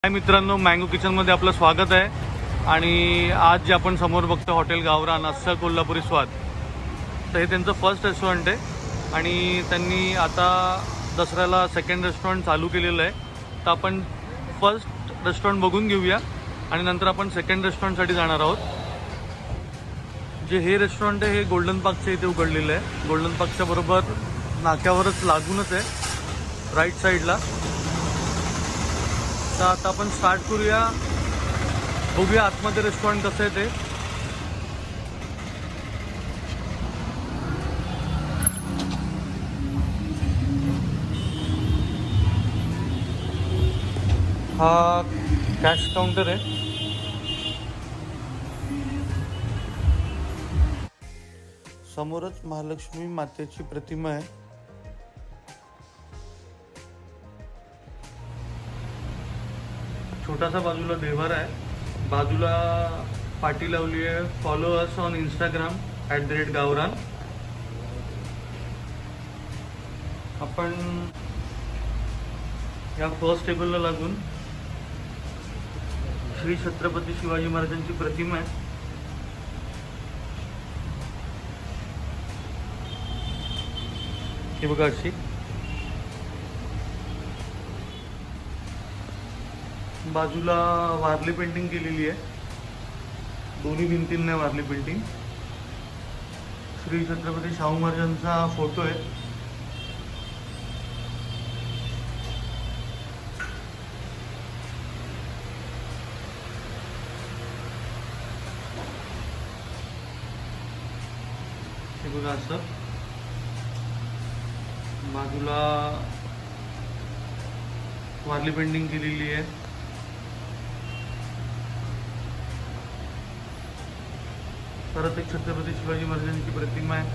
हाय मित्रांनो, मँगो किचनमध्ये आपलं स्वागत आहे. आणि आज जे आपण समोर बघतो हॉटेल गावरान अस्सल कोल्हापुरी स्वाद, तर हे त्यांचं फर्स्ट रेस्टॉरंट आहे आणि त्यांनी आता दसऱ्याला सेकंड रेस्टॉरंट चालू केलेलं आहे. तर आपण फर्स्ट रेस्टॉरंट बघून घेऊया आणि नंतर आपण सेकंड रेस्टॉरंटसाठी जाणार आहोत. जे हे रेस्टॉरंट आहे हे गोल्डन पार्कच्या इथे उघडलेलं आहे. गोल्डन पार्कच्या बरोबर नाक्यावरच लागूनच आहे, राईट साईडला. तर आता आपण स्टार्ट करूया, बघूया आतमध्ये रेस्टॉरंट कसं आहे ते. हा कॅश काउंटर आहे. समोरच महालक्ष्मी मातेची प्रतिमा आहे. छोटासा बाजूला देवार आहे, बाजूला पाटी लावली आहे, फॉलो अस ऑन इंस्टाग्राम @गावरान. आपण या फर्स्ट टेबलला लागून श्री छत्रपती शिवाजी महाराजांची प्रतिमा आहे. ही बघा अशी. बाजूला वारली पेंटिंग केलेली आहे, दोन्ही भिंतींना वारली पेंटिंग. श्री छत्रपती शाहू महाराजांचा फोटो आहे. हे बघा असं. बाजूला वारली पेंटिंग केलेली आहे. परत एक छत्रपती शिवाजी महाराजांची प्रतिमा आहे.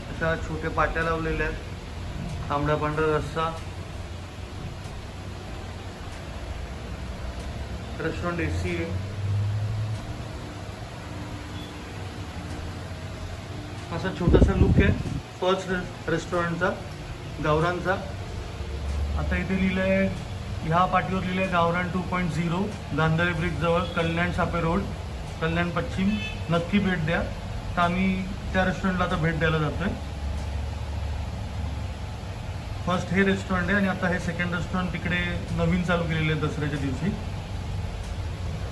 अशा छोट्या पाट्या लावलेल्या आहेत, तांबडा पांढरा रस्सा. रेस्टॉरंट एसी आहे. असा छोटासा लुक आहे फर्स्ट रेस्टॉरंटचा गावरानचा. आता इथे लिहिलं आहे, ह्या पाठीवर लिहिलं आहे गावरान 2.0, गांधारी ब्रिज जवळ, कल्याण सापे रोड, कल्याण पश्चिम. नक्की भेट द्या. तर आम्ही त्या रेस्टॉरंटला आता भेट द्यायला जातोय. फर्स्ट हे रेस्टॉरंट आहे आणि आता हे सेकंड रेस्टॉरंट तिकडे नवीन चालू केलेले आहे दसऱ्याच्या दिवशी.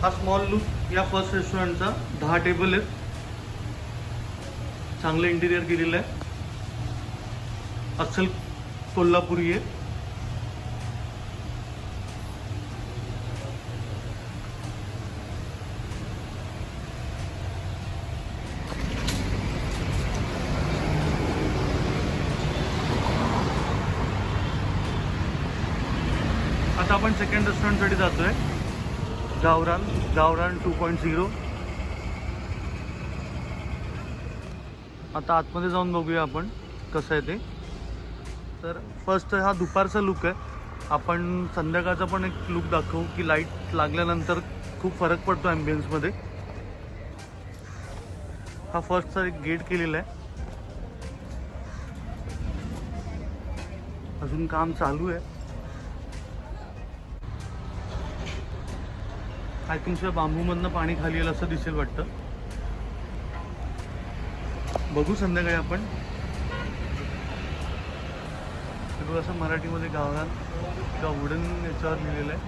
हा स्मॉल लुक या फर्स्ट रेस्टॉरंटचा. 10 टेबल आहेत, चांगलं इंटिरियर केलेलं आहे, अस्सल कोल्हापुरी आहे. आता आपण सेकंड रेस्टॉरंटसाठी जातोय, गावरान 2.0. आता आतमध्ये जाऊन बघूया आपण कसं आहे ते. तर फर्स्ट हा दुपारचा लुक आहे. आपण संध्याकाळचा पण एक लुक दाखवू की लाईट लागल्यानंतर खूप फरक पडतो ॲम्बियन्समध्ये. हा फर्स्टचा एक गेट केलेला आहे, अजून काम चालू आहे. आय थिंक सो बांबूमधनं पाणी खाली येईल असं दिसेल वाटतं. बघू संध्याकाळी आपण. सगळं असं मराठीमध्ये गावरान किंवा वुडन याच्यावर लिहिलेलं आहे.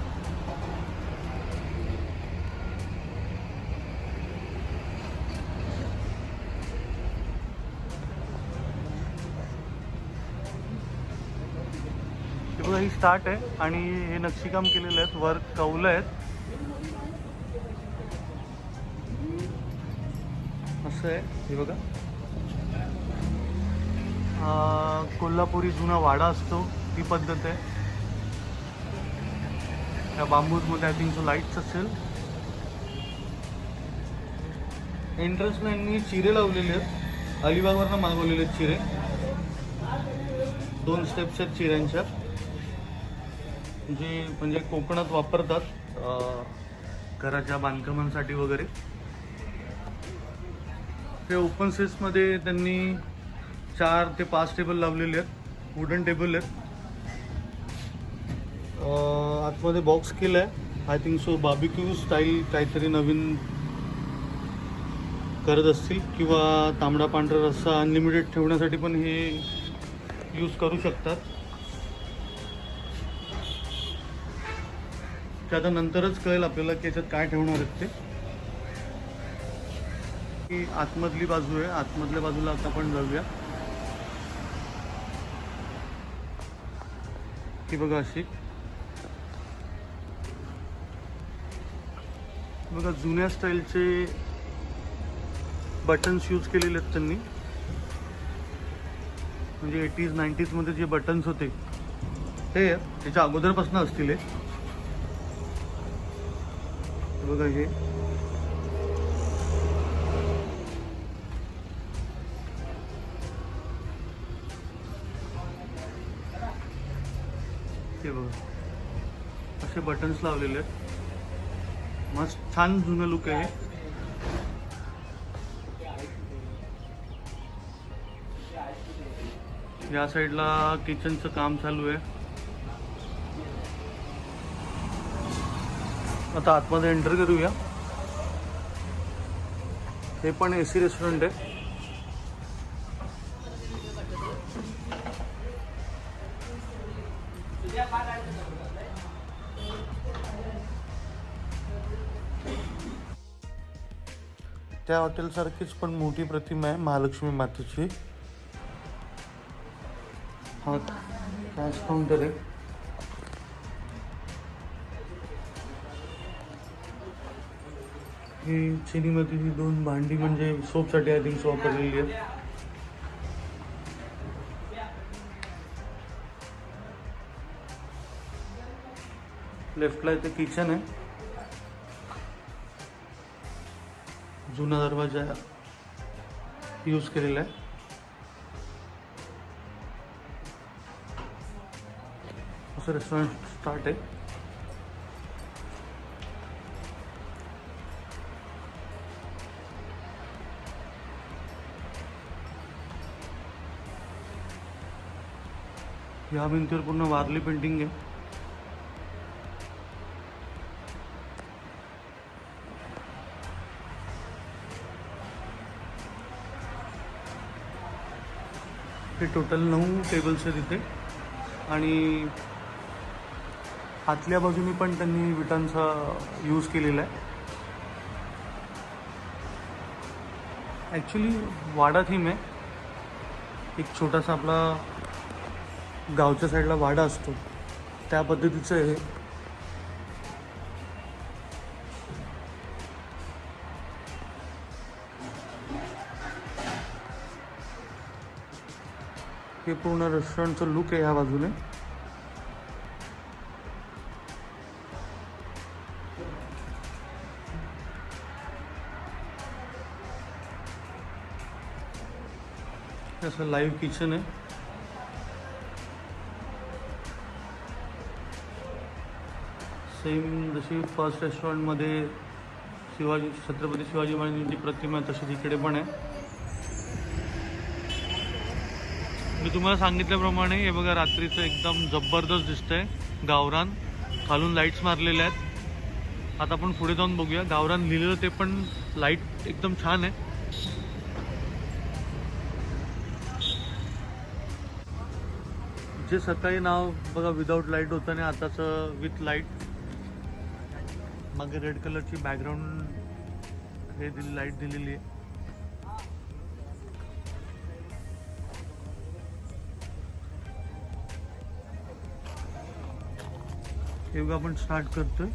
हे बघा, ही स्टार्ट आहे आणि हे नक्षीकाम केलेलं आहे, वर कौलं आहेत. असं आहे हे बघा. कोल्हापुरी जुना वाडा असतो ती पद्धत आहे. त्या बांबूजमध्ये आय थिंक सो लाईट्स असेल. एंट्रन्सला यांनी चिरे लावलेले आहेत, अलिबागवरनं मागवलेले आहेत चिरे. 2 स्टेप्स आहेत चिऱ्यांच्या, जे म्हणजे कोकणात वापरतात घराच्या बांधकामांसाठी वगैरे. ते ओपन स्पेसमध्ये त्यांनी 4 ते 5 टेबल लावलेले आहेत, वुडन टेबल आहेत. आतमध्ये बॉक्स केलं आहे. I think so barbecue style काहीतरी नवीन करत असतील, किंवा तांबडा पांढरा रस्सा अनलिमिटेड ठेवण्यासाठी पण हे यूज करू शकतात. ते आता नंतरच कळेल आपल्याला की याच्यात काय ठेवणार आहेत ते. ही आतमधली बाजू आहे. आतमधल्या बाजूला आता आपण जाऊया. ही बघा अशी बघा जुन्या स्टाईलचे बटन्स यूज केलेले आहेत त्यांनी. म्हणजे 80s 90s मध्ये जे बटन्स होते ते त्याच्या अगोदरपासून असतील. हे बघा हे बघा असे बटन्स लावलेले आहेत. मस्त छान जुनं लुक आहे. या साईडला किचनचं काम चालू आहे. आता आतमध्ये एंटर करूया. हे पण AC रेस्टॉरंट आहे. त्या हॉटेलसारखीच पण मोठी प्रतिमा आहे महालक्ष्मी मातेची. हा कॅश काउंटर आहे. ही चिनीमध्ये ही 2 भांडी म्हणजे सोपसाठी आय थिंक वापरलेली आहेत. लेफ्टला इथे किचन आहे. जुना दरवाजा यूज केलेला आहे. असं रेस्टॉरंट स्टार्ट आहे. या भिंतीवर पूर्ण वारली पेंटिंग आहे. हे टोटल 9 टेबल्स आहेत इथे. आणि आतल्या बाजूनी पण त्यांनी विटांचा यूज केलेला आहे. ॲक्च्युली वाडा थीम आहे. एक छोटासा आपला गावच्या साईडला वाडा असतो त्या पद्धतीचं आहे. हे पूर्ण रेस्टॉरंटचं लुक आहे ह्या बाजूने. असं लाईव्ह किचन आहे. सेम जशी फर्स्ट रेस्टॉरंटमध्ये छत्रपती शिवाजी महाराजांची प्रतिमा तशी तिकडे पण आहे. मी तुम्हाला सांगितल्याप्रमाणे हे बघा रात्रीचं एकदम जबरदस्त दिसतंय. गावरान खालून लाईट्स मारलेल्या आहेत. आता आपण पुढे जाऊन बघूया. गावरान लिहिलेलं ते पण लाईट एकदम छान आहे. जे सकाळी नाव बघा विदाऊट लाईट होतं आणि आताचं विथ लाईट. मागे रेड कलरची बॅकग्राऊंड हे लाईट दिलेली आहे. हे बघा आपण स्टार्ट करतोय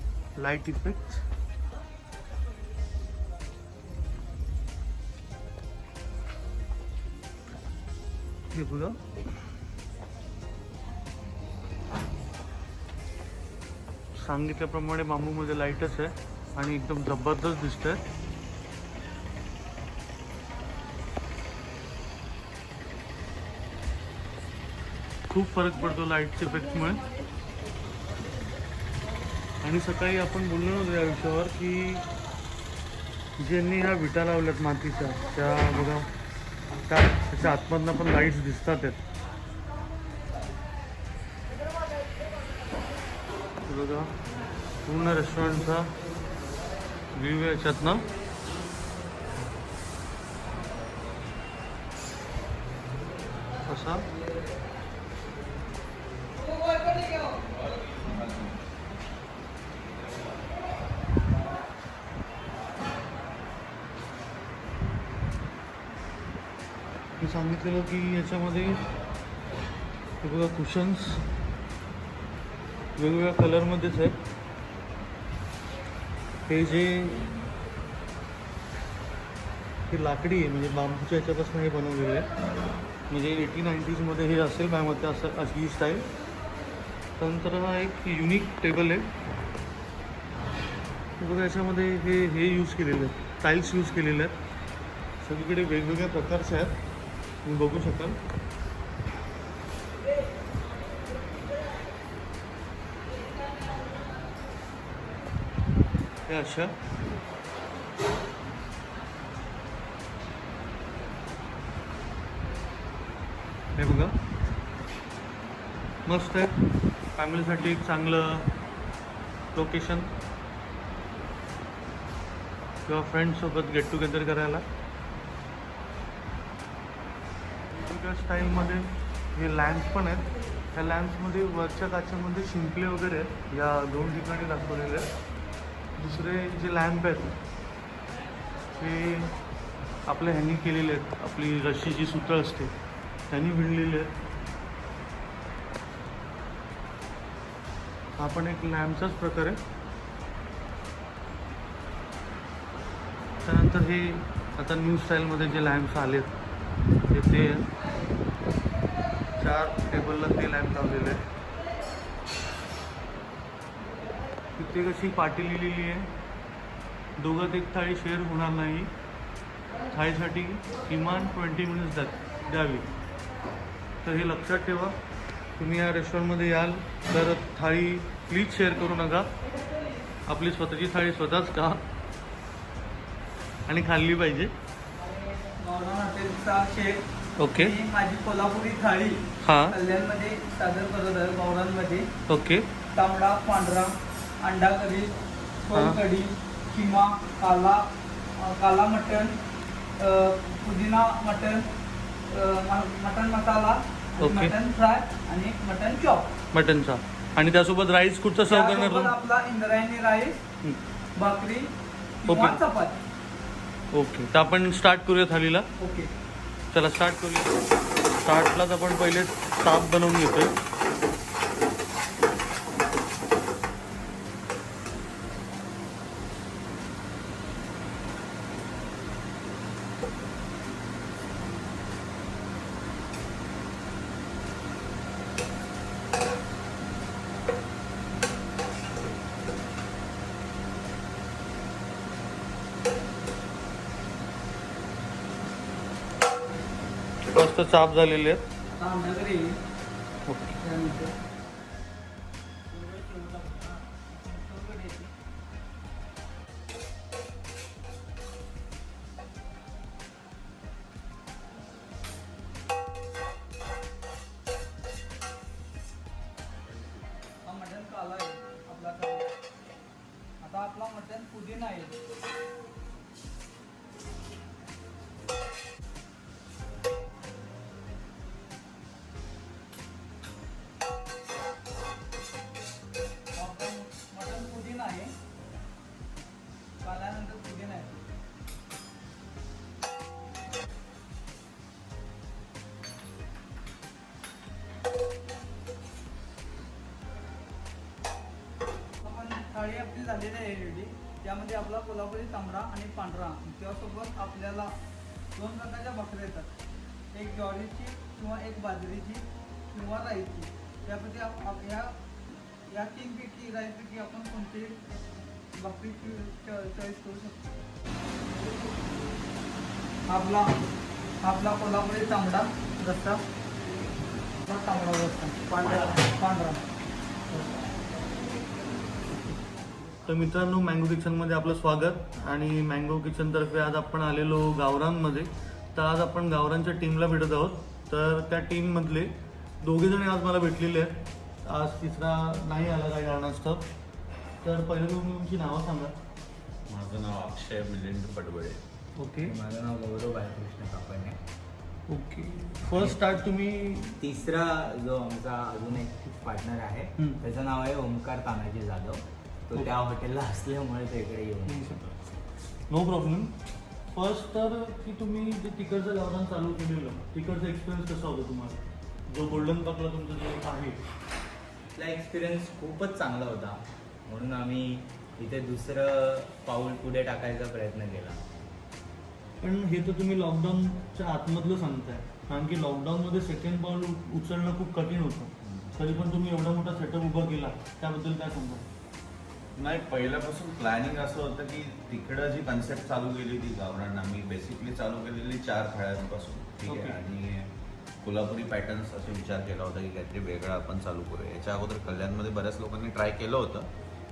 लाईट इफेक्ट. हे बघा सांगितल्याप्रमाणे बांबूमध्ये लाईटच आहे आणि एकदम जबरदस्त दिसतंय. खूप फरक पडतो लाईटच्या इफेक्टमुळे. आणि सकाळी आपण बोललो नव्हतो या विषयावर की ज्यांनी ह्या विटा लावल्यात मातीच्या त्या बघा त्याच्या आतमधनं पण लाईट्स दिसतात आहेत. बघा पूर्ण रेस्टॉरंटचा व्ह्यू आहे याच्यातनं. असा मी सांगितलेलं की याच्यामध्ये हे बघा कुशन्स वेगवेगळ्या कलरमध्येच आहेत. हे जे हे लाकडी आहे म्हणजे बांबूच्या ह्याच्यापासून हे बनवलेलं आहे. म्हणजे 80-90मध्ये हे असेल माझ्या मते असं अशी ही स्टाईल. त्यानंतर हा एक युनिक टेबल आहे. बघा याच्यामध्ये हे यूज केलेले आहेत, टाईल्स यूज केलेले आहेत. सगळीकडे वेगवेगळ्या प्रकारचे आहेत, तुम्ही बघू शकाल. हे अशा हे बघा मस्त आहे. फॅमिलीसाठी एक चांगलं लोकेशन किंवा फ्रेंड्ससोबत गेट टुगेदर करायला. वेगवेगळ्या स्टाईलमध्ये हे लॅम्प्स पण आहेत. ह्या लॅम्प्समध्ये वरच्या काचेमध्ये शिंपले वगैरे आहेत, या 2 ठिकाणी दाखवलेले आहेत. दुसरे जे लॅम्प आहेत हे आपल्या ह्यांनी केलेले आहेत, आपली रशी जी सुतळ असते त्यांनी विणलेले आहेत. हा पण एक लॅम्पचाच प्रकार आहे. त्यानंतर हे आता न्यू स्टाईलमध्ये जे लॅम्प्स आलेत ते 4 टेबलला ते लॅम्प लावलेले आहेत. तिथे कशी पाटी लिहिलेली आहे, दोघात एक थाळी शेअर होणार नाही, थाळीसाठी किमान 20 मिनिट्स द्यावी. तर हे लक्षात ठेवा. तुम्ही या रेस्टॉरंटमध्ये याल तर थाळी प्लीज शेअर करू नका. आपली स्वतःची थाळी स्वतःच खा आणि खाल्ली पाहिजे. गावरान हॉटेलचा शेफ ओके. माझी कोल्हापुरी थाळी हां कल्याणमध्ये सादर करत आहे. गावरानमध्ये ओके. तांबडा पांढरा अंडा करी, सोलकढी, किमा, काला मटण, पुदिना मटण, मटण मसाला, ओके. मटण फ्राय आणि मटण चॉप. मटनचा. आणि त्यासोबत राईस कुठचा सर्व करणार त्यासोबत तुम्ही? आपला इंद्रायणी राईस, भाकरी किंवा ओके. चपाती. ओके. तर आपण स्टार्ट करूया थालीला. ओके. चला स्टार्ट करूया. स्टार्टलाच आपण पहिले ताप बनवून घेतोय. मस्त चाप झालेले आहेत. अंडा करी. ओके. त्यानंतर हा मटण काला आहे आपला काला. आता आपला मटण पुदिना आहे. मटण पुदिना आहे. काल्यानंतर पुदिना आहे. आपण थाळी आपली झालेली आहे रेडी. त्यामध्ये आपला कोल्हापुरी तांबडा आणि पांढरा, त्यासोबत आपल्याला 2 प्रकारच्या भाकऱ्या येतात. एक ज्वारीची किंवा एक बाजरीची किंवा राईची. त्यापैकी या 3 पैकी राईपैकी आपण कोणती भाकरीची चॉईस करू शकतो. आपला कोल्हापुरी तांबडा रस्सा, तांबडा रस्सा, पांढरा. तर मित्रांनो, मँगो किचनमध्ये आपलं स्वागत. आणि मँगो किचनतर्फे आज आपण आलेलो गावरानमध्ये. तर आज आपण गावरानच्या टीमला भेटत आहोत. तर त्या टीममधले 2 जण आज मला भेटलेले आहेत. आज तिसरा नाही आला काही कारणास्तव. तर पहिलं तुम्ही तुमची नावं सांगा. माझं नाव अक्षय मिलिंद पडवळे. ओके माझं नाव गौरव Balkrishna Kapadne. Okay. First start तुम्ही तिसरा जो आमचा अजून एक पार्टनर आहे त्याचं नाव आहे ओमकार तानाजी जाधव. तो त्या हॉटेलला असल्यामुळे तो इकडे येऊन नो प्रॉब्लेम. फर्स्ट तर की तुम्ही जे तिकडचं गावरान चालू केलेलं तिकडचा एक्सपिरियन्स कसा होता तुम्हाला, जो गोल्डन पाकला तुमचं जे आहे? आपला एक्सपिरियन्स खूपच चांगला होता म्हणून आम्ही इथे दुसरं पाऊल पुढे टाकायचा प्रयत्न केला. पण हे तर तुम्ही लॉकडाऊनच्या आतमधलं सांगताय, कारण की लॉकडाऊनमध्ये सेकंड पाऊल उचलणं खूप कठीण होतं. तरी पण तुम्ही एवढा मोठा सेटअप उभा केला, त्याबद्दल काय सांगा? नाही, पहिल्यापासून प्लॅनिंग असं होतं की तिकडं जी कन्सेप्ट चालू केली ती गावरान आम्ही बेसिकली चालू केलेली 4 थाळ्यांपासून, ठीक आहे. Okay. आणि कोल्हापुरी पॅटर्न्स असे विचार केला होता की काहीतरी वेगळं आपण चालू करूया. याच्या अगोदर कल्याणमध्ये बऱ्याच लोकांनी ट्राय केलं होतं,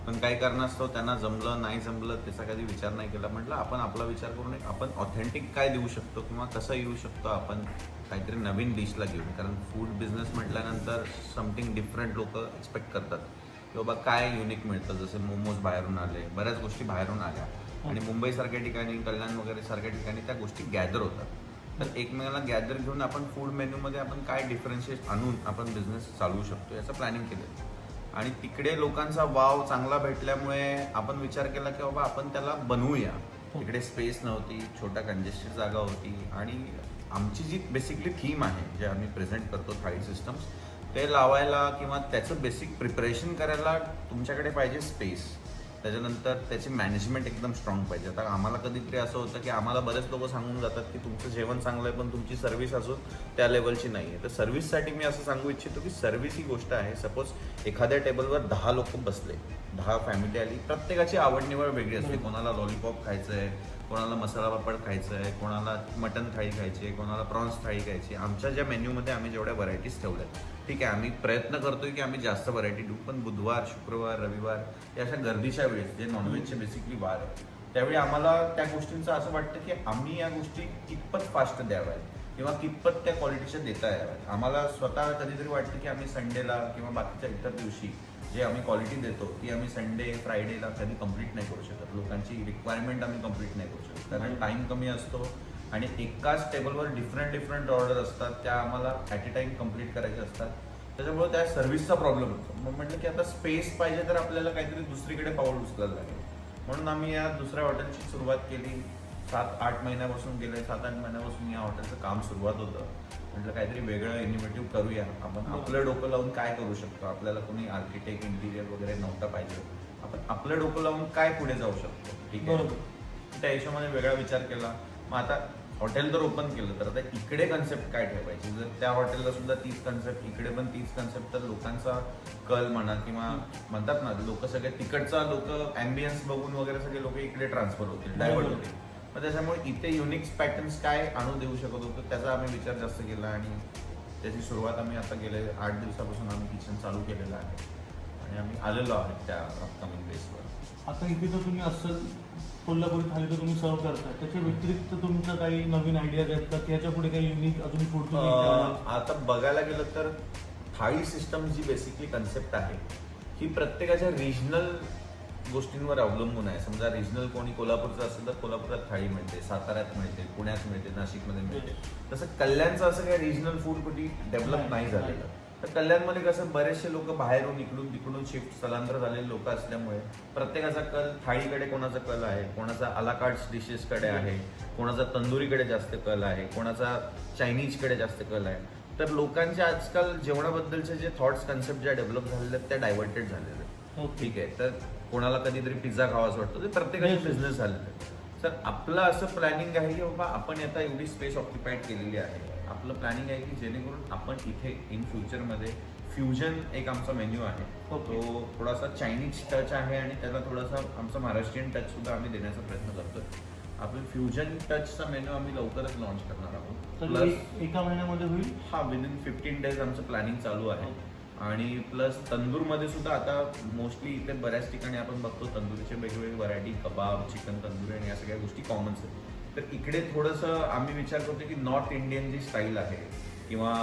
पण काही कारणास्तव त्यांना जमलं नाही जमलं त्याचा कधी विचार नाही केला. म्हटलं आपण आपला विचार करून एक आपण ऑथेंटिक काय देऊ शकतो किंवा कसं येऊ शकतो आपण काहीतरी नवीन डिशला घेऊन. कारण फूड बिझनेस म्हटल्यानंतर समथिंग डिफरंट लोक एक्सपेक्ट करतात की बाबा काय युनिक मिळतं. जसे मोमोज बाहेरून आले, बऱ्याच गोष्टी बाहेरून आल्या आणि मुंबईसारख्या ठिकाणी, कल्याण वगैरे सारख्या ठिकाणी त्या गोष्टी गॅदर होतात. तर एकमेकाला गॅदर घेऊन आपण फूड मेन्यूमध्ये आपण काय डिफरन्शिएट आणून आपण बिझनेस चालवू शकतो याचं प्लॅनिंग केलं. आणि तिकडे लोकांचा वाव चांगला भेटल्यामुळे आपण विचार केला की बाबा आपण त्याला बनवूया. तिकडे स्पेस नव्हती, छोटा कंजेस्टेड जागा होती आणि आमची जी बेसिकली थीम आहे जे आम्ही प्रेझेंट करतो थाळी सिस्टम्स, ते लावायला किंवा त्याचं बेसिक प्रिपरेशन करायला तुमच्याकडे पाहिजे स्पेस. त्याच्यानंतर त्याची मॅनेजमेंट एकदम स्ट्रॉंग पाहिजे. आता आम्हाला कधीतरी असं होतं की आम्हाला बरेच लोक सांगून जातात की तुमचं जेवण चांगलं आहे पण तुमची सर्व्हिस अजून त्या लेवलची नाही आहे. तर सर्व्हिससाठी मी असं सांगू इच्छितो की सर्व्हिस ही गोष्ट आहे. सपोज एखाद्या टेबलवर 10 लोक बसले, 10 फॅमिली आली, प्रत्येकाची आवड निवड वेगळी असते. कोणाला लॉलीपॉप खायचं आहे, कोणाला मसाला पापड खायचं आहे, कोणाला मटन थाळी खायची आहे, कोणाला प्रॉन्स थाळी खायची. आमच्या ज्या मेन्यूमध्ये आम्ही जेवढ्या व्हरायटीज ठेवल्यात, ठीक आहे, आम्ही प्रयत्न करतोय की आम्ही जास्त व्हरायटी देऊ, पण बुधवार, शुक्रवार, रविवार या अशा गर्दीच्या वेळेस जे नॉनव्हेजचे बेसिकली वार आहे त्यावेळी आम्हाला त्या गोष्टींचं असं वाटतं की आम्ही या गोष्टी कितपत फास्ट द्याव्यात किंवा कितपत त्या क्वालिटीच्या देता याव्यात. आम्हाला स्वतः कधीतरी वाटतं की आम्ही संडेला किंवा बाकीच्या इतर दिवशी जे आम्ही क्वालिटी देतो ती आम्ही संडे फ्रायडेला कधी कंप्लीट नाही करू शकत. लोकांची रिक्वायरमेंट आम्ही कंप्लीट नाही करू शकत कारण टाईम कमी असतो आणि एकाच टेबलवर डिफरंट ऑर्डर असतात, त्या आम्हाला ॲट ए टाईम कंप्लीट करायच्या असतात. त्याच्यामुळे त्या सर्व्हिसचा प्रॉब्लेम होतो. मग म्हटलं की आता स्पेस पाहिजे तर आपल्याला काहीतरी दुसरीकडे पाऊल उचलायला लागेल. म्हणून आम्ही या दुसऱ्या हॉटेलची सुरुवात केली. 7-8 महिन्यापासून गेले, 7-8 महिन्यापासून या हॉटेलचं काम सुरुवात होतं. म्हटलं काहीतरी वेगळं इनोव्हेटिव्ह करूया. आपण आपलं डोकं लावून काय करू शकतो. आपल्याला कोणी आर्किटेक्ट, इंटिरियर वगैरे नव्हतं पाहिजे. आपण आपलं डोकं लावून काय पुढे जाऊ शकतो, ठीक आहे. त्या हिशोबाने वेगळा विचार केला. मग आता हॉटेल तर ओपन केलं तर आता इकडे कन्सेप्ट काय ठेवायची. जर त्या हॉटेलला सुद्धा तीच कन्सेप्ट, इकडे पण तीच कन्सेप्ट, तर लोकांचा कल म्हणा किंवा म्हणतात ना लोक सगळे तिकडचा लोक ॲम्बियन्स बघून वगैरे सगळे लोक इकडे ट्रान्सफर होतील, डायव्हर्ट होतील. मग त्याच्यामुळे इथे युनिक पॅटर्न्स काय आणून देऊ शकत होतो त्याचा आम्ही विचार जास्त केला आणि त्याची सुरुवात आम्ही आता गेले 8 दिवसापासून आम्ही किचन चालू केलेलं आहे आणि आम्ही आलेलो आहोत त्या अपकमिंग बेसवर. आता इथे तर तुम्ही असं कोल्हापुरी थाळी तर तुम्ही सर्व करताय, त्याच्या व्यतिरिक्त तुमचं काही नवीन आयडियाज आहेत का, त्याच्या पुढे काही युनिक अजून फूड तुम्ही आता बघायला गेलं तर थाळी सिस्टम जी बेसिकली कन्सेप्ट आहे ही प्रत्येकाच्या रिजनल गोष्टींवर अवलंबून आहे. समजा रिजनल कोणी कोल्हापूरचं असेल तर कोल्हापुरात थाळी मिळते, साताऱ्यात मिळते, पुण्यात मिळते, नाशिकमध्ये मिळते. तसं कल्याणचं असं काही रिजनल फूड कुठे डेव्हलप नाही झालेलं. तर कल्याणमध्ये कसं बरेचसे लोक बाहेरून इकडून तिकडून शिफ्ट स्थलांतर झालेले लोक असल्यामुळे प्रत्येकाचा कल थाळीकडे, कोणाचा कल आहे, कोणाचा अलाकार्ट्स डिशेसकडे आहे, कोणाचा तंदुरीकडे जास्त कल आहे, कोणाचा चायनीजकडे जास्त कल आहे. तर लोकांचे आजकाल जेवणाबद्दलचे जे थॉट्स, कन्सेप्ट ज्या डेव्हलप झालेले आहेत त्या डायव्हर्टेड झालेले आहेत, ठीक आहे. तर कोणाला कधीतरी पिझ्झा खावाच वाटतो, ते प्रत्येकाचे बिझनेस झालेले आहेत. तर आपलं असं प्लॅनिंग आहे की बाबा आपण आता एवढी स्पेस ऑक्युपाईड केलेली आहे, आपलं प्लॅनिंग आहे की जेणेकरून आपण इथे इन फ्युचरमध्ये फ्युजन एक आमचा मेन्यू आहे, तो थोडासा चायनीज टच आहे आणि त्याला थोडासा आमचा महाराष्ट्रीयन टच सुद्धा आम्ही देण्याचा प्रयत्न करतोय. आपण फ्युजन टचचा मेन्यू आम्ही लवकरच लॉन्च करणार आहोत. तर एका महिन्यामध्ये होईल. हा, विदिन 15 days आमचं प्लॅनिंग चालू आहे. आणि प्लस तंदूरमध्ये सुद्धा आता मोस्टली इथे बऱ्याच ठिकाणी आपण बघतो तंदुरीचे वेगवेगळे व्हरायटी, कबाब, चिकन तंदुरी आणि या सगळ्या गोष्टी कॉमन्स आहेत. तर इकडे थोडंसं आम्ही विचार करतो की नॉर्थ इंडियन जी स्टाईल आहे किंवा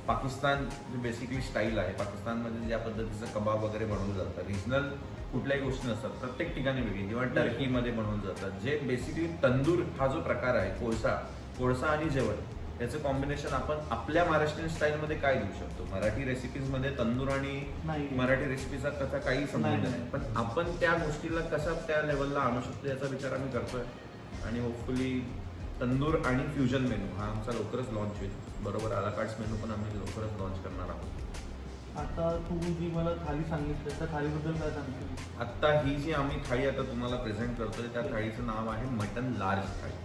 पाकिस्तान बेसिकली स्टाईल आहे, पाकिस्तानमध्ये ज्या पद्धतीचं कबाब वगैरे बनवलं जातं, रिजनल कुठल्याही गोष्टी नसतात, प्रत्येक ठिकाणी वेगळी, किंवा टर्कीमध्ये बनवलं जातात, जे बेसिकली तंदूर हा जो प्रकार आहे, कोळसा आणि जेवण याचं कॉम्बिनेशन आपण आपल्या महाराष्ट्रीयन स्टाईलमध्ये काय देऊ शकतो. मराठी रेसिपीजमध्ये तंदूर आणि मराठी रेसिपीचा कसा काही संबंध नाही, पण आपण त्या गोष्टीला कसा त्या लेवलला आणू शकतो याचा विचार आम्ही करतोय. आणि होपफुली तंदूर आणि फ्युजन मेनू हा आमचा लवकरच लॉन्च होईल. बरोबर आला कार्ड्स मेनू पण आम्ही लवकरच लॉन्च करणार आहोत. आता तू जी मला थाळी सांगितलं त्या थाळीबद्दल काय सांगशील? आत्ता ही जी आम्ही थाळी आता तुम्हाला प्रेझेंट करतोय त्या थाळीचं नाव आहे मटन लार्ज थाळी.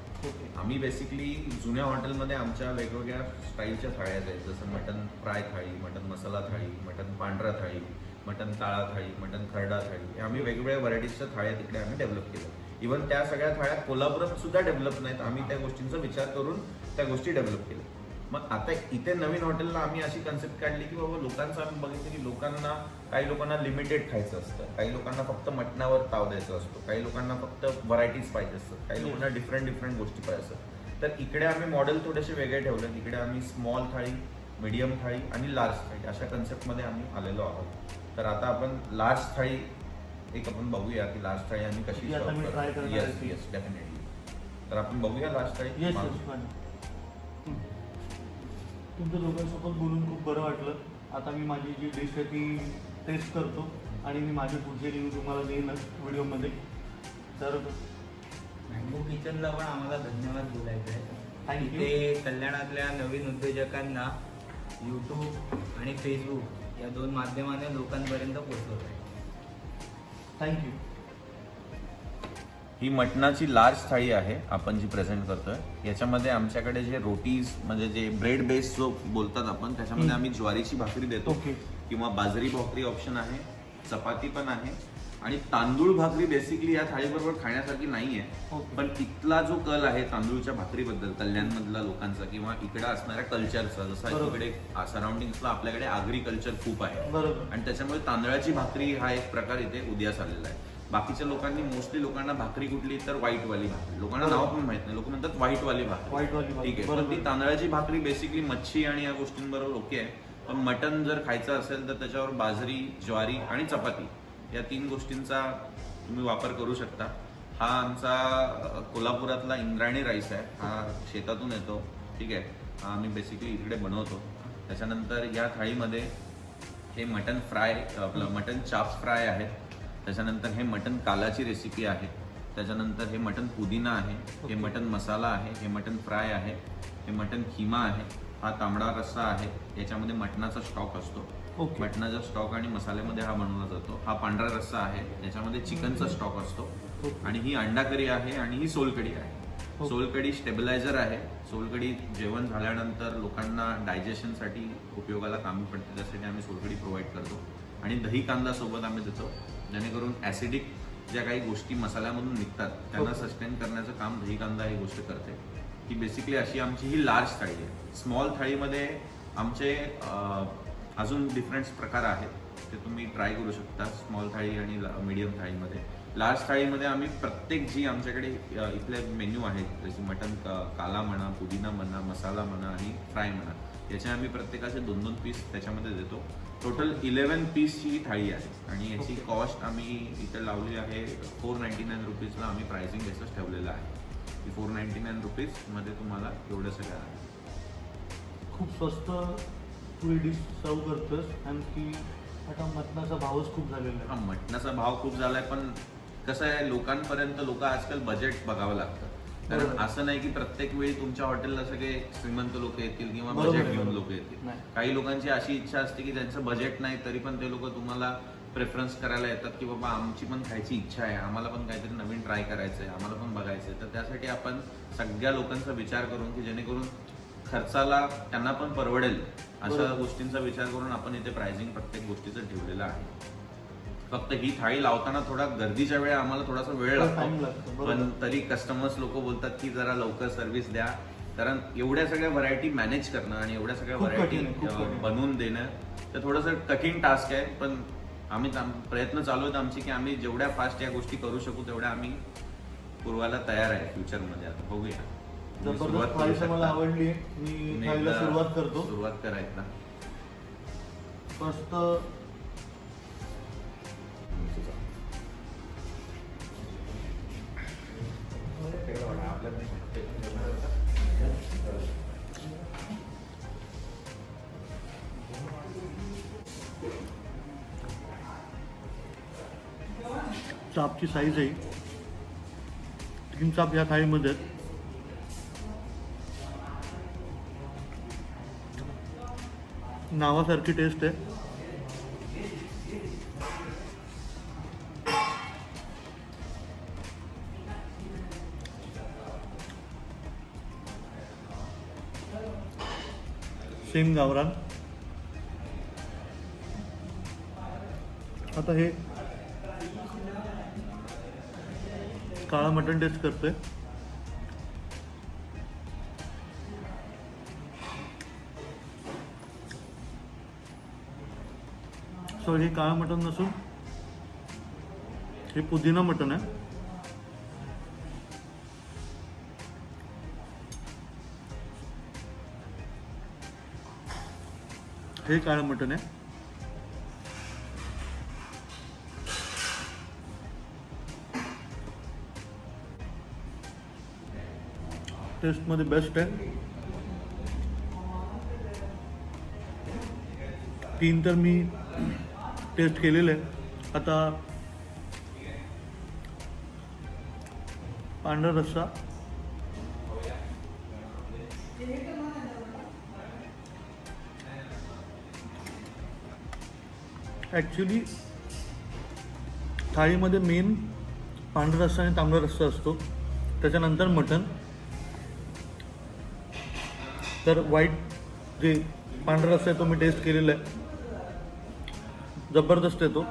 आम्ही बेसिकली जुन्या हॉटेलमध्ये आमच्या वेगवेगळ्या स्टाईलच्या थाळ्या आहेत, जसं मटन फ्राय थाळी, मटन मसाला थाळी, मटन पांढरा थाळी, मटन काळा थाळी, मटन खरडा थाळी, हे आम्ही वेगवेगळ्या व्हरायटीजच्या थाळ्या तिकडे आम्ही डेव्हलप केल्या. इव्हन त्या सगळ्या थाळ्या कोल्हापुरात सुद्धा डेव्हलप नाहीत, आम्ही त्या गोष्टींचा विचार करून त्या गोष्टी डेव्हलप केल्या. मग आता इथे नवीन हॉटेलला आम्ही अशी कन्सेप्ट काढली की बाबा लोकांचं आम्ही बघितलं की काही लोकांना लिमिटेड खायचं असतं, काही लोकांना फक्त मटणावर ताव द्यायचा असतो, काही लोकांना फक्त व्हरायटीज पाहिजे असतात, काही लोकांना डिफरंट गोष्टी पाहिजे असतात. तर इकडे आम्ही मॉडेल थोडेसे वेगळे ठेवले. इकडे आम्ही स्मॉल थाळी, मीडियम थाळी आणि लार्ज थाळी अशा कन्सेप्टमध्ये आम्ही आलेलो आहोत. तर आता आपण लार्ज थाळी आपण बघूया की लार्ज थाळी आम्ही कशी येस डेफिनेटली. तर आपण बघूया लार्ज थाळी. तुमच्या दोघांसोबत बोलून खूप बरं वाटलं. आता मी माझी जी डिश आहे ती टेस्ट करतो आणि मी माझे पुढचे रिव्ह्यू तुम्हाला देईनच व्हिडिओमध्ये. तर मँगो किचनला पण आम्हाला धन्यवाद बोलायचं आहे. थँक्यू. ते कल्याणातल्या नवीन उद्योजकांना यूट्यूब आणि फेसबुक या 2 माध्यमाने लोकांपर्यंत पोहोचवत आहे. थँक्यू. ही मटणाची लार्ज थाळी आहे आपण जी प्रेझेंट करतोय. याच्यामध्ये आमच्याकडे जे रोटीज म्हणजे जे ब्रेड बेस जो बोलतात आपण, त्याच्यामध्ये आम्ही ज्वारीची भाकरी देतो किंवा बाजरी भाकरी ऑप्शन आहे, चपाती पण आहे आणि तांदूळ भाकरी बेसिकली या थाळीबरोबर खाण्यासारखी नाहीये. पण इथला जो कल आहे तांदूळच्या भाकरीबद्दल कल्याणमधल्या लोकांचा किंवा इकडे असणाऱ्या कल्चरचा, जसा इकडे सराउंडिंग्सला आपल्याकडे आगरी कल्चर खूप आहे आणि त्याच्यामुळे तांदळाची भाकरी हा एक प्रकार इथे उदयास आलेला आहे. बाकीच्या लोकांनी मोस्टली लोकांना भाकरी कुठली तर व्हाईटवाली भाकरी, लोकांना नाव पण माहित नाही, लोक म्हणतात व्हाईटवाली भाकरी. ठीक आहे, पण ती तांदळाची भाकरी बेसिकली मच्छी आणि या गोष्टींबरोबर ओके आहे. पण मटन जर खायचं असेल तर त्याच्यावर बाजरी, ज्वारी आणि चपाती या 3 गोष्टींचा तुम्ही वापर करू शकता. हा आमचा कोल्हापुरातला इंद्रायणी राईस आहे, हा शेतातून येतो. ठीक आहे, हा आम्ही बेसिकली इकडे बनवतो. त्याच्यानंतर या थाळीमध्ये हे मटन फ्राय, आपलं मटन चाप्स फ्राय आहे. त्याच्यानंतर हे मटन कालाची रेसिपी आहे. त्याच्यानंतर हे मटन पुदिना आहे, हे मटन मसाला आहे, हे मटन फ्राय आहे, हे मटन खिमा आहे, हा तांबडा रस्सा आहे. याच्यामध्ये मटणाचा स्टॉक असतो. मटणाचा स्टॉक आणि मसाल्यामध्ये हा बनवला जातो. हा पांढरा रस्सा आहे, याच्यामध्ये चिकनचा स्टॉक असतो. आणि ही अंडा करी आहे आणि ही सोलकढी आहे. सोलकढी स्टेबिलायझर आहे. सोलकढी जेवण झाल्यानंतर लोकांना डायजेशनसाठी उपयोगाला कामी पडते, त्यासाठी आम्ही सोलकढी प्रोव्हाइड करतो. आणि दही कांदा सोबत आम्ही देतो, जेणेकरून ॲसिडिक ज्या काही गोष्टी मसाल्यामधून निघतात त्यांना सस्टेन करण्याचं काम दही कांदा ही गोष्ट करते. ही बेसिकली अशी आमची ही लार्ज थाळी आहे. स्मॉल थाळीमध्ये आमचे अजून डिफरंट प्रकार आहेत, ते तुम्ही ट्राय करू शकता स्मॉल थाळी आणि मीडियम थाळीमध्ये. लार्ज थाळीमध्ये आम्ही प्रत्येक जी आमच्याकडे इथले मेन्यू आहेत, जसे मटन काला म्हणा, पुदिना म्हणा, मसाला म्हणा आणि फ्राय म्हणा, याचे आम्ही प्रत्येकाचे 2-2 पीस त्याच्यामध्ये देतो. टोटल 11 पीसची ही थाळी आहे आणि याची कॉस्ट आम्ही इथे लावली आहे 499 रुपीजला. आम्ही प्राइसिंग बेसिस ठेवलेलं आहे की 499 रुपीजमध्ये तुम्हाला एवढं सगळं आहे. खूप स्वस्त पुरी डिश सर्व करतोस. आणखी आता मटणाचा भावच खूप झालेला आहे. हा, मटणाचा भाव खूप झालाय, पण कसं आहे लोकांपर्यंत आजकाल बजेट बघावं लागतं. कारण असं नाही की प्रत्येक वेळी तुमच्या हॉटेलला सगळे श्रीमंत लोक येतील किंवा बजेट घेऊन लोक येतील. काही लोकांची अशी इच्छा असते की ज्यांचं बजेट नाही तरी पण ते लोक तुम्हाला प्रेफरन्स करायला येतात की बाबा आमची पण खायची इच्छा आहे, आम्हाला पण काहीतरी नवीन ट्राय करायचं आहे, आम्हाला पण बघायचं आहे. तर त्यासाठी आपण सगळ्या लोकांचा विचार करून की जेणेकरून खर्चाला त्यांना पण परवडेल अशा गोष्टींचा विचार करून आपण इथे प्राइसिंग प्रत्येक गोष्टीचं ठेवलेलं आहे. फक्त ही थाळी लावताना थोडा गर्दीच्या वेळी आम्हाला थोडासा वेळ लागतो, पण तरी कस्टमर्स लोक बोलतात की जरा लवकर सर्व्हिस द्या. कारण एवढ्या सगळ्या व्हरायटी मॅनेज करणं आणि एवढ्या सगळ्या व्हरायटी बनवून देणं ते थोडंसं कठीण टास्क आहे. पण आम्ही प्रयत्न चालू आहेत आमचे की आम्ही जेवढ्या फास्ट या गोष्टी करू शकू तेवढ्या आम्ही पुरवायला तयार आहे फ्युचरमध्ये. आता बघूया. जबरदस्त थाळी मला आवडली. मी थाळीला सुरुवात करतो. सुरुवात करायचा. मस्त चापची साईज आहे 3 चाप या थाळीमध्ये आहेत. नावासारखी टेस्ट आहे. सेम गावरान. आता हे काळा मटण टेस्ट करतोय. सो हे काळं मटण नसून हे पुदिना मटण आहे. हे काळं मटण आहे. टेस्टमध्ये बेस्ट आहे. 3 तर मी टेस्ट केलेलं आहे. आता पांढरा रस्सा ॲक्च्युली थाळीमध्ये मेन पांढरा रस्सा आणि तांबडा रस्सा असतो, त्याच्यानंतर मटण. तर व्हाईट जे पांढरा रस्सा आहे तो मी टेस्ट केलेला आहे, जबरदस्त आहे तो.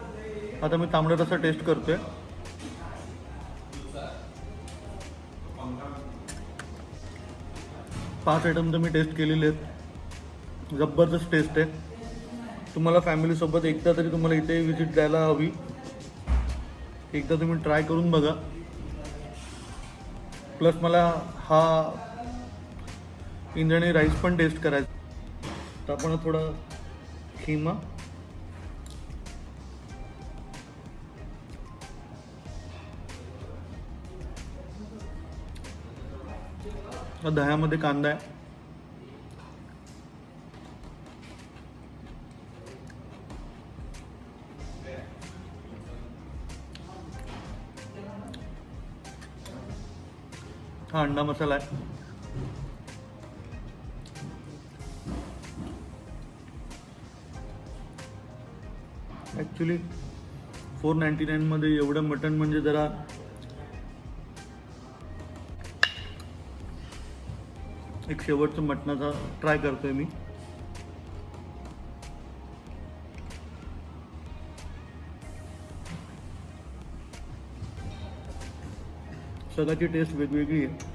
आता मी तांबडा रस्सा टेस्ट करतोय. पाच आयटम तर मी टेस्ट केलेले आहेत, जबरदस्त टेस्ट आहे. तुम्हाला फॅमिलीसोबत एकदा तरी तुम्हाला इथे विजिट द्यायला हवी. एकदा तुम्ही ट्राय करून बघा. प्लस मला हा इंद्रायणी राईस पण टेस्ट करायचा. तर आपण थोडा खिमा, दह्यामध्ये कांदा आहे, हा अंडा मसाला आहे. ॲक्च्युली 499 मध्ये एवढं मटण म्हणजे जरा एक शेवटचं मटणाचा ट्राय करतोय मी. सगळ्याची टेस्ट वेगवेगळी आहे.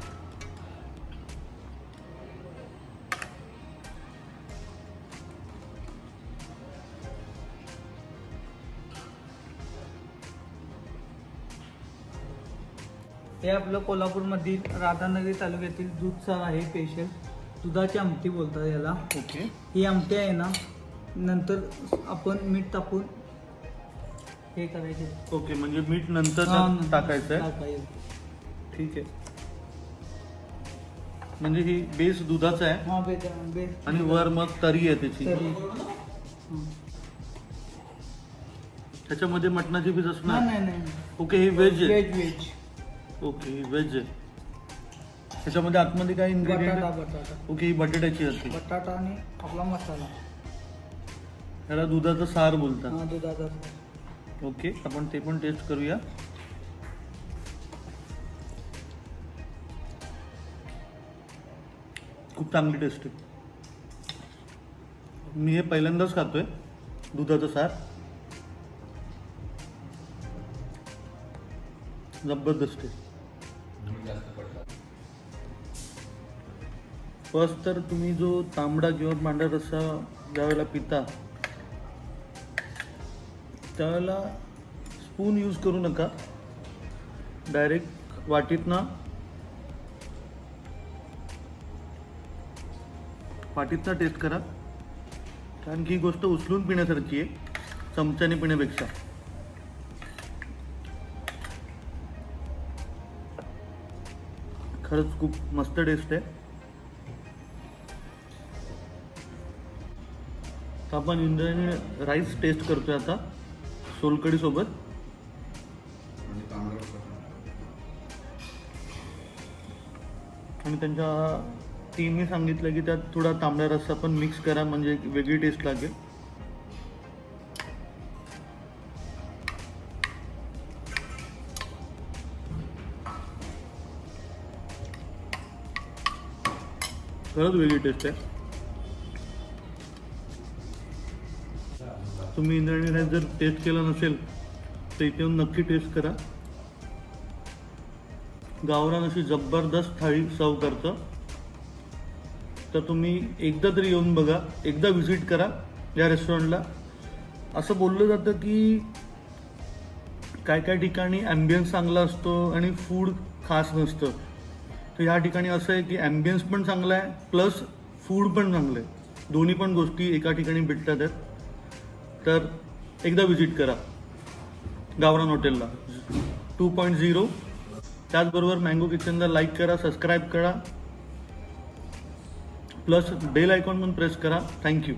हे आपलं कोल्हापूरमधील राधानगरी तालुक्यातील दूधचा आहे स्पेशल. दुधाची आमटी बोलतात याला. ओके. ही आमटी आहे ना, नंतर आपण मीठ टाकून हे करायचे. ओके, म्हणजे मीठ नंतर हा, त्यात टाकायचं आहे. टाकायचं. ठीक आहे. म्हणजे ही बेस दुधाचा आहे हा बेस आणि वर मग तरी आहे त्याची. तरी त्याच्यामध्ये मटणाची पीस असणार. नाही. ओके, ही व्हेज आहे. व्हेज ओके, ही व्हेज आहे. त्याच्यामध्ये आतमध्ये काय इन्ग्रेडियंट? बटाटा. ओके, ही बटाट्याची असते. बटाटा आणि आपला मसाला. त्याला दुधाचं सार बोलतात. हा दुधाचा. ओके, आपण ते पण टेस्ट करूया. खूप चांगली टेस्ट आहे. मी हे पहिल्यांदाच खातोय दुधाचं सार. जबरदस्त आहे. फर्स्ट तर तुम्ही जो तांबडा किंवा पांढरा रस्सा ज्यावेळेला पिता त्यावेळेला स्पून यूज करू नका. डायरेक्ट वाटीतनं टेस्ट करा. कारण की ही गोष्ट उचलून पिण्यासारखी आहे चमच्याने पिण्यापेक्षा. खरंच खूप मस्त टेस्ट आहे. तर आपण इंद्रायणी राईस टेस्ट करतोय आता सोलकढी सोबत. आणि त्यांच्या टीमने सांगितलं की त्यात थोडा तांबडा रस्सा पण मिक्स करा म्हणजे एक वेगळी टेस्ट लागेल. खरंच वेगळी टेस्ट आहे. तुम्ही इंद्रायणी राईस जर टेस्ट केला नसेल तर इथे येऊन नक्की टेस्ट करा. गावरान अशी जबरदस्त थाळी सर्व करतं. तर तुम्ही एकदा तरी येऊन बघा, एकदा व्हिजिट करा या रेस्टॉरंटला. असं बोललं जातं की काय काय ठिकाणी ॲम्बियन्स चांगला असतो आणि फूड खास नसतं. तर ह्या ठिकाणी असं आहे की ॲम्बियन्स पण चांगला आहे प्लस फूड पण चांगलं आहे. दोन्ही पण गोष्टी एका ठिकाणी भेटतात आहेत. तर एकदा व्हिजिट करा गावरान हॉटेलला 2.0. त्याचबरोबर मँगो किचनला लाईक करा, सबस्क्राईब करा प्लस बेल आयकॉन पण प्रेस करा. थँक्यू.